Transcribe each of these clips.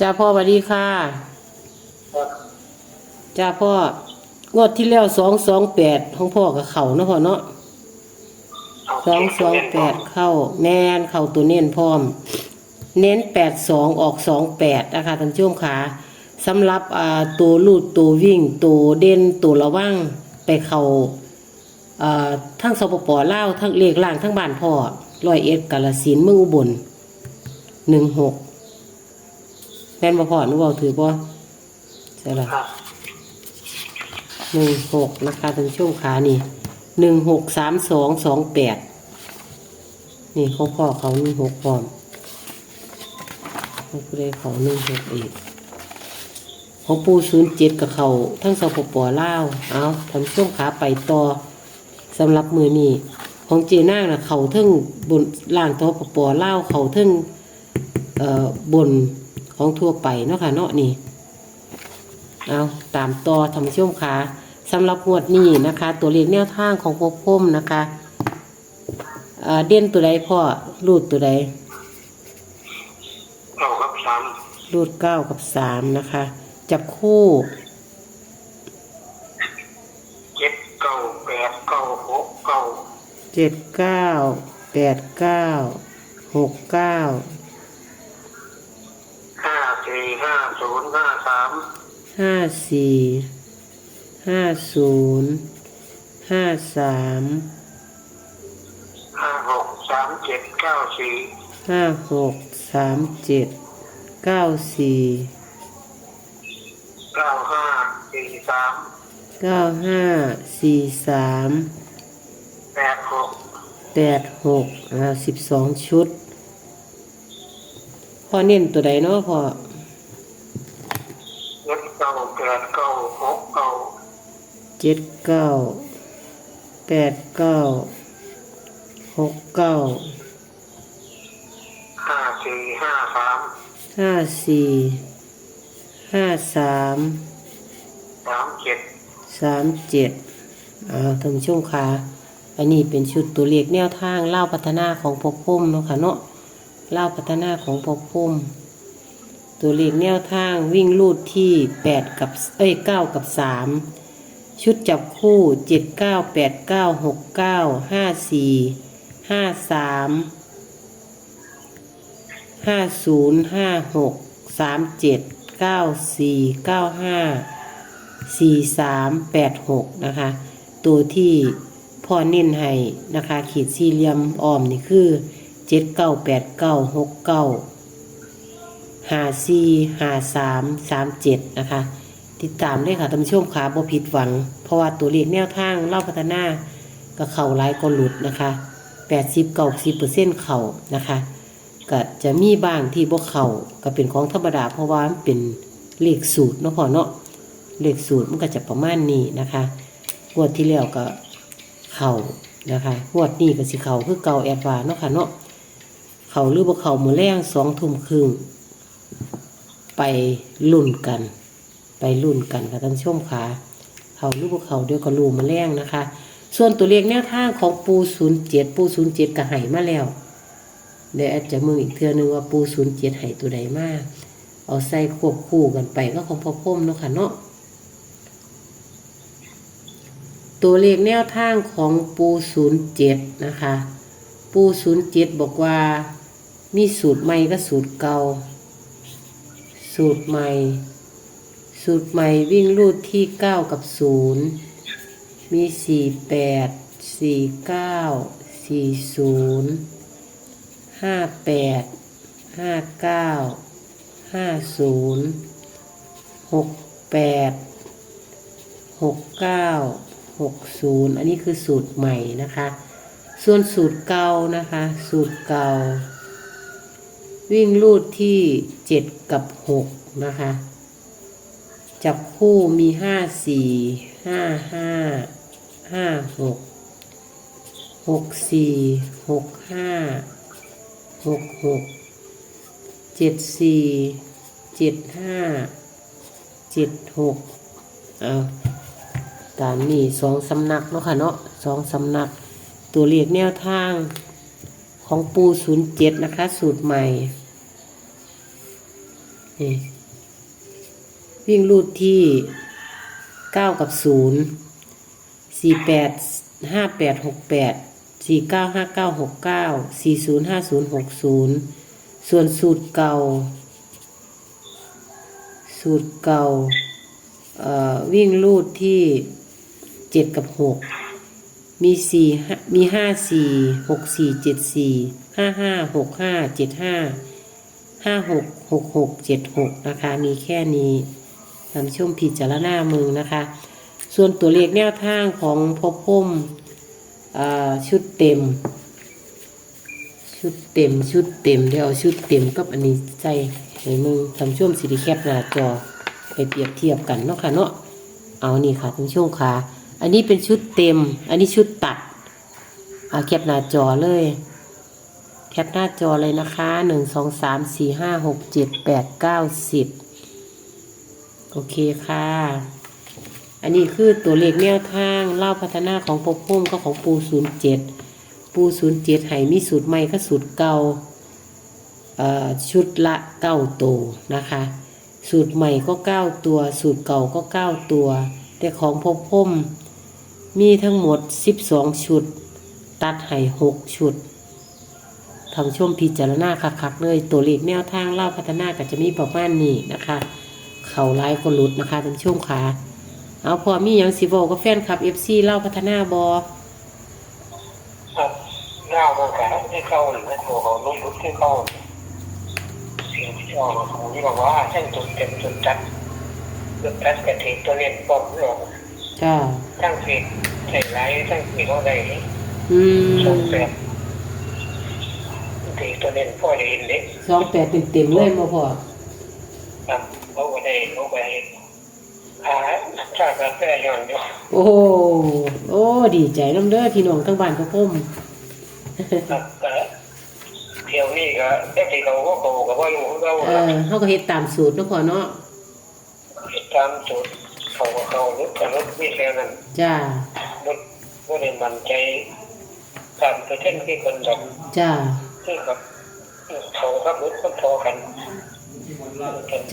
จ้าพ่อสวัสดีค่ะจ้าพ่องวดที่แล้ว228ของพ่อกับเขาเนาะพ่อเนาะ228เข้าแน่นเข้าตัวเน้นพร้อมเน้น82ออก28นะคะท่านผู้ชมค่ะสำหรับตัวลูดตัววิ่งตัวเด่นตัวระวังไปเข้าทั้งสปป.ลาวทั้งเลขล่างทั้งบ้านพ่อ101กาฬสินธุ์เมืองอุบล16แม่นบ่พ่อหนูเว้าถือบ่ใช่ล่ะ16นะคะท่านผู้ชมค่ะนี่163228นี่ของพ่อเขา16พร้อมของผู้ใดเขา16อีกของปู่07กับเขาทั้งสปป.ลาวเอาท่านผู้ชมขาไปต่อสำหรับมือนี้ของเจนางน่ะเขาทั้งบนล่างสปป.ลาวเขาทั้งบนของทั่วไปเนาะค่ะเนาะนี่เอาตามต่อท่านผู้ชมค่ะสำหรับงวดนี้นะคะ ตัวเลขแนวทางของพวกผมนะคะเด่นตัวใดพ่อรูดตัวใดรูด9 กับ 3นะคะจับคู่79 89 69 54 50 53 56 37 94 95 43 86 12ชุดพ่อเน้นตัวใดเนาะพ่อ74 53 37ท่านผู้ชมค่ะอันนี้เป็นชุดตัวเลขแนวทางเล่าพัฒนาของพวกพุ่มเนาะค่ะเนาะเล่าพัฒนาของพวกพุ่มตัวเลขแนวทางวิ่งลูดที่9 กับ 3ชุดจับคู่7 9 8 9 6 9 5 4 5 3 50 56 37 94 95 43 86นะคะตัวที่พ่อเน้นให้นะคะขีดสี่เหลี่ยมอ้อมนี่คือ7 9 8 9 6 9 54 53 37นะคะติดตามได้ค่ะท่านผู้ชมค่ะบ่ผิดหวังเพราะว่าตัวเลขแนวทางเล่าพัฒนาก็เข้าหลายก็หลุดนะคะ80-90% เข้านะคะก็จะมีบ้างที่บ่เข้าก็เป็นของธรรมดาเพราะว่ามันเป็นเลขสูตรเนาะพ่อเนาะเลขสูตรมันก็จะประมาณนี้นะคะงวดที่แล้วก็เข้านะคะงวดนี้ก็สิเข้าคือเก่าแอดวานเนาะค่ะเนาะเข้าหรือบ่เข้ามื้อแลง 20:30 ไปลุ้นกันค่ะท่านผู้ชมค่ะเขาหรือบ่เขาเดี๋ยวก็รู้มื้อแลงนะคะส่วนตัวเลขแนวทางของปู่07ก็ให้มาแล้วเดี๋ยวอาจจะมึงอีกเทื่อนึงว่าปู่07ให้ตัวใดมาเอาใส่ควบคู่กันไปก็ของพ่อพ่มเนาะค่ะเนาะตัวเลขแนวทางของปู่07นะคะปู่07บอกว่ามีสูตรใหม่กับสูตรเก่าสูตรใหม่วิ่งลูดที่9 กับ 0มี48 49 40 58 59 50 68 69 60อันนี้คือสูตรใหม่นะคะส่วนสูตรเก่านะคะสูตรเก่าวิ่งลูดที่7 กับ 6นะคะจับคู่มี54 55 56 64 65 66 74 75 76ตามนี้2 สำนักเนาะค่ะเนาะ2 สำนักตัวเลขแนวทางของปู่07นะคะสูตรใหม่ นี่วิ่งรูดที่9กับ0 48 58 68 49 59 69 40 50 60ส่วนสูตรเก่าวิ่งรูดที่7กับ6มี4มี5 4 6 4 7 4 5 5 6 5 7 5 5 6 6 6 7 6นะคะมีแค่นี้ทำช่วงพิจารณามึงนะคะส่วนตัวเลขแนวทางของพ่อพุ่มชุดเต็มเดี๋ยวเอาชุดเต็มกับอันนี้ใส่ให้มึงทำช่วงสิริแคปหน้าจอไปเปรียบเทียบกันเนาะค่ะเนาะเอานี่ค่ะทำช่วงขาอันนี้เป็นชุดเต็มอันนี้ชุดตัดแคปหน้าจอเลยแคปหน้าจอเลยนะคะ1 2 3 4 5 6 7 8 9 10โอเคค่ะอันนี้คือตัวเลขแนวทางเล่าพัฒนาของพ่อพุ่มก็ของปู07ให้มีสูตรใหม่ก็สูตรเก่าชุดละ9ตัวนะคะสูตรใหม่ก็9ตัวสูตรเก่าก็9ตัวแต่ของพ่อพุ่มมีทั้งหมด12ชุดตัดให้6ชุดทำช่วงพิจารณาคักๆเลยตัวเลขแนวทางเล่าพัฒนาก็จะมีประมาณนี้นะคะเข่าไล่ก็หลุดนะคะทำช่วงขาเอาพอมีอย่างสิบอกก็แฟนคลับ FC เล่าพัฒนาบอครับเล่ามาแค่ที่เข้าหรือไม่ตัวเขาลุ้นลุ้นที่เข้าสิ่งที่ออกของที่บอกว่าเส้นจุดเต็มจุดจัดกระถิ่นตัวเรียนปอบหลงจ้าทั้งฝีใส่ไรทั้งฝีเท่าใดสองแปดตีตัวเรียนพ่อได้ยินเด็ก28เต็มเลยมาพอครับเขาไปชาติแบบแก่ย้อนอยู่โอ้ดีใจน้ำเด้อพี่น้องทั้งบ้านทั้งพุ่มครับเที่ยวนี้ก็ได้ที่เขาก็เขาก็ว่าอยู่เขาก็เฮ็ดตามสูตรเนาะพ่อเนาะเฮ็ดตามสูตรเขารถวิ่งแล้วนั่นจ้าก็เลยมั่นใจตามไปเช่นที่คนดำจ้าคือกับเขาครับรถก็พอกัน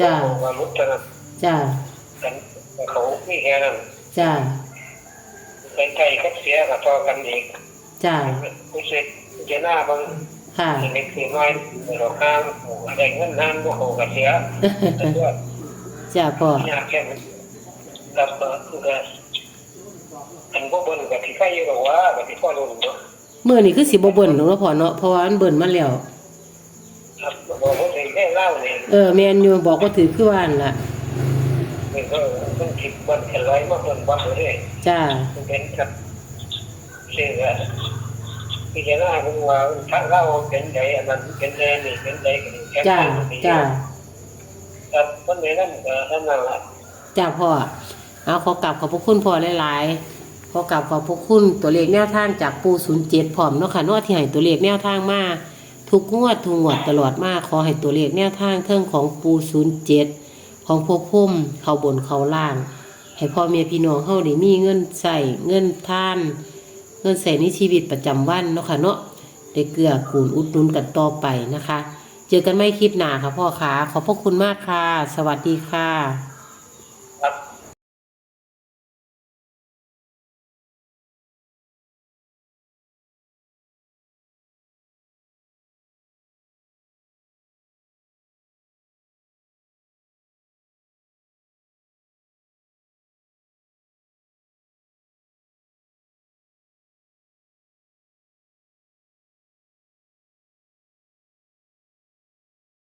จ้าว่ารถจะนั่นจ้ากันเขาไม่แค่นั้นจ้าเป็นใจก็เสียกับต่อกันอีกจ้าผู้เสกเจน่าบางค่ะเล็กน้อยดอกข้างแดงเงินน้ำก็เขากับเสียจ้าพ่อยากแค่รับคือกันอันพวกเบิ้ลกับที่ใกล้อยู่หรอว่ากับที่พ่อรุ่นเนาะเมื่อนี่คือสิบ่เบิ้ลเนาะพ่อเนาะเพราะว่ามันเบิ้ลมาแล้วครับบอกว่าถือแค่เล่าเนี่ยแม่นอยู่บอกว่าถือคือว่านั่นล่ะมันก็ต้องคิดวันแค่ร้อยมากเกินวันเลยจ้าเป็นกับเชื่อพิจารณาดูว่าถ้าเราเป็นใจอันนั้นเป็นใจนี่เป็นใจกันแค่จ้าครับวันนี้นั่นท่านนั่นแหละจ้าพ่อเอาขอกราบขอบพระคุณพ่อหลายๆขอกราบขอบพระคุณตัวเลขแนวทางจากปู07พร้อมเนาะค่ะเนาะที่ให้ตัวเลขแนวทางมาทุกงวดตลอดมาขอให้ตัวเลขแนวทางเทิงของปู07ของพวกพุ่มเขาบนเขาล่างให้พ่อแม่พี่น้องเฮาได้มีเงินใส่เงินทานเงินใส่ในชีวิตประจำวันเนาะค่ะเนาะได้เกื้อกูลอุดหนุนกันต่อไปนะคะเจอกันไม่คลิปหน้าค่ะพ่อขาขอบพระคุณมากค่ะสวัสดีค่ะ